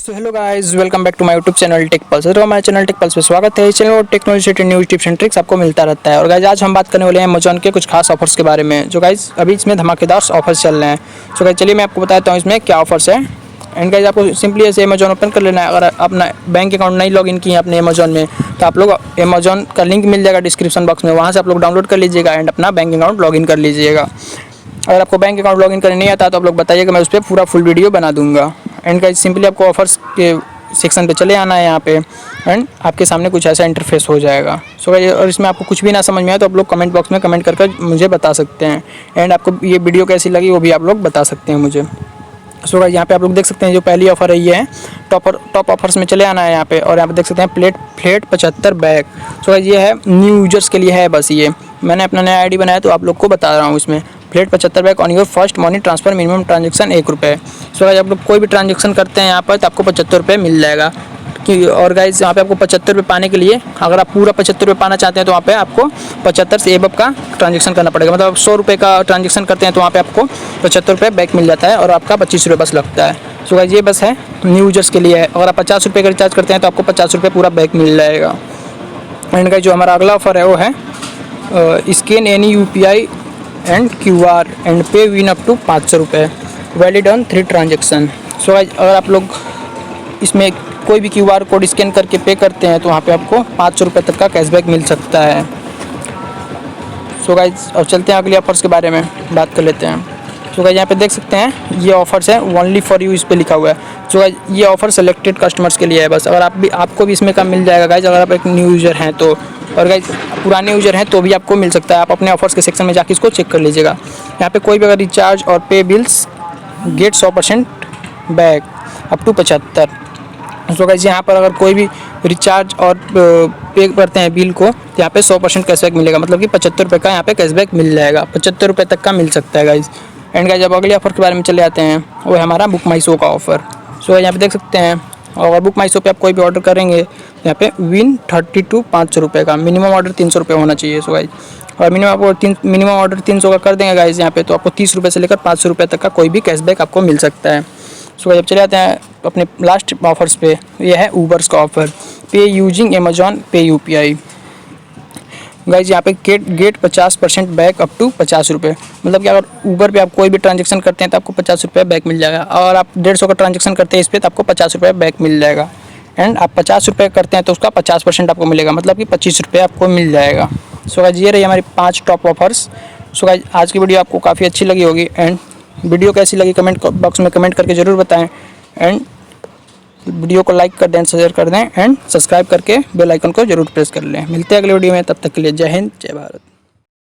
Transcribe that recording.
So hello guys, welcome back to my YouTube channel Techpulse. तो हमारे channel टेकपल्स पे स्वागत है। इस चैनल में टेक्नोलॉजी से related news, tips and tricks आपको मिलता रहता है। और गाइस आज हम बात करने वाले हैं अमेजॉन के कुछ खास ऑफर्स के बारे में, जो गाइस अभी इसमें धमाकेदार ऑफर्स चल रहे हैं। सो गाइस चलिए मैं आपको बताता हूँ इसमें क्या ऑफर्स है। एंड गाइस आपको सिंपली ऐसे अमेजॉन ओपन कर लेना है। अगर अपना बैंक अकाउंट नहीं लॉगिन किए अपने अमेजॉन में, तो आप लोग अमेजॉन का लिंक मिल जाएगा डिस्क्रिप्शन बॉक्स में, वहाँ से आप लोग डाउनलोड कर लीजिएगा एंड अपना बैंक अकाउंट लॉगिन कर लीजिएगा। अगर आपको बैंक अकाउंट लॉगिन करने नहीं आता तो आप लोग बताइएगा, मैं उस पर पूरा फुल वीडियो बना दूंगा। एंड गाइस सिंपली आपको ऑफर्स के सेक्शन पे चले आना है यहाँ पे, एंड आपके सामने कुछ ऐसा इंटरफेस हो जाएगा। सो गाइस और इसमें आपको कुछ भी ना समझ में आए तो आप लोग कमेंट बॉक्स में कमेंट करके मुझे बता सकते हैं। एंड आपको ये वीडियो कैसी लगी वो भी आप लोग बता सकते हैं मुझे। सो गाइस यहाँ पे आप लोग देख सकते हैं जो पहली ऑफर है ये है टॉप ऑफर्स में चले आना है यहाँ पे। और यहाँ पे देख सकते हैं फ्लेट 75 बैग। सो गाइस ये है न्यू यूजर्स के लिए है, बस ये मैंने अपना नया आईडी बनाया तो आप लोग को बता रहा हूँ। इसमें flat 75 bag on your first money transfer, minimum transaction ₹1। So guys आप लोग कोई भी ट्रांजेक्शन करते हैं यहाँ पर तो आपको ₹75 मिल जाएगा। और गाइस यहाँ पे आपको ₹75 पाने के लिए, अगर आप पूरा ₹75 पाना चाहते हैं तो वहाँ पे आपको 75 से एबव का ट्रांजेक्शन करना पड़ेगा। मतलब ₹100 का ट्रांजेक्शन करते हैं तो वहाँ पे आपको ₹75 बैक मिल जाता है और आपका ₹25 बस लगता है। सो गाइस ये बस है न्यू यूजर्स के लिए है। अगर आप ₹50 का रिचार्ज करते हैं तो आपको ₹50 पूरा बैक मिल जाएगा। एंड गाइस जो हमारा अगला ऑफर है वो है scan any UPI and QR and pay win up to ₹500, valid on 3 transaction. So guys अगर आप लोग इसमें कोई भी QR कोड स्कैन करके पे करते हैं तो वहाँ पे आपको ₹500 तक का कैशबैक मिल सकता है। सो गाइस और चलते हैं अगले ऑफर्स के बारे में बात कर लेते हैं। सो गाइस यहाँ पे देख सकते हैं ये ऑफर्स है ओनली फॉर यू, इस पे लिखा हुआ है। सो गाइस ये ऑफर सेलेक्टेड कस्टमर्स के लिए है बस। अगर आपको भी इसमें कम मिल जाएगा गाइस, अगर आप एक न्यू यूज़र हैं तो। और गाइस पुराने यूज़र हैं तो भी आपको मिल सकता है। आप अपने ऑफर्स के सेक्शन में जाके इसको चेक कर लीजिएगा। यहाँ पे कोई भी अगर रिचार्ज और pay bills get 100% back up to 75। So guys यहाँ पर अगर कोई भी रिचार्ज और पे करते हैं बिल को तो यहाँ पे 100% कैशबैक मिलेगा। मतलब कि ₹75 का यहाँ पे कैशबैक मिल जाएगा, ₹75 तक का मिल सकता है गाइस। एंड गाइस जब अगले ऑफर के बारे में चले आते हैं वो है हमारा बुक माई शो का ऑफर। सो यहाँ पे देख सकते हैं, और बुक माई शो पे आप कोई भी ऑर्डर करेंगे यहाँ पे विन 30 टू ₹500 का, मिनिमम ऑर्डर ₹300 होना चाहिए। सो गाइस और मिनिमम ऑर्डर 300 का कर देंगे गाइस यहाँ पे तो आपको ₹30 से लेकर ₹500 तक का कोई भी कैशबैक आपको मिल सकता है। सो जब चले आते हैं अपने लास्ट ऑफर्स पे, ये है ऊबर्स का ऑफर, पे यूजिंग अमेजॉन पे UPI। गाइज यहाँ पे गेट 50% बैक अप टू ₹50। मतलब कि अगर ऊबर पे आप कोई भी ट्रांजेक्शन करते हैं तो आपको ₹50 बैक मिल जाएगा। और आप 150 का ट्रांजेक्शन करते हैं इस पर तो आपको ₹50 बैक मिल जाएगा। एंड आप ₹50 करते हैं तो उसका 50% आपको मिलेगा, मतलब कि ₹25 आपको मिल जाएगा। सो गाइज ये रही हमारी 5 टॉप ऑफर्स। सो गाइज आज की वीडियो आपको काफ़ी अच्छी लगी होगी। एंड वीडियो कैसी लगी कमेंट बॉक्स में कमेंट करके ज़रूर बताएं। एंड वीडियो को लाइक कर दें, शेयर कर दें एंड सब्सक्राइब करके बेल आइकन को जरूर प्रेस कर लें। मिलते हैं अगले वीडियो में, तब तक के लिए जय हिंद जय भारत।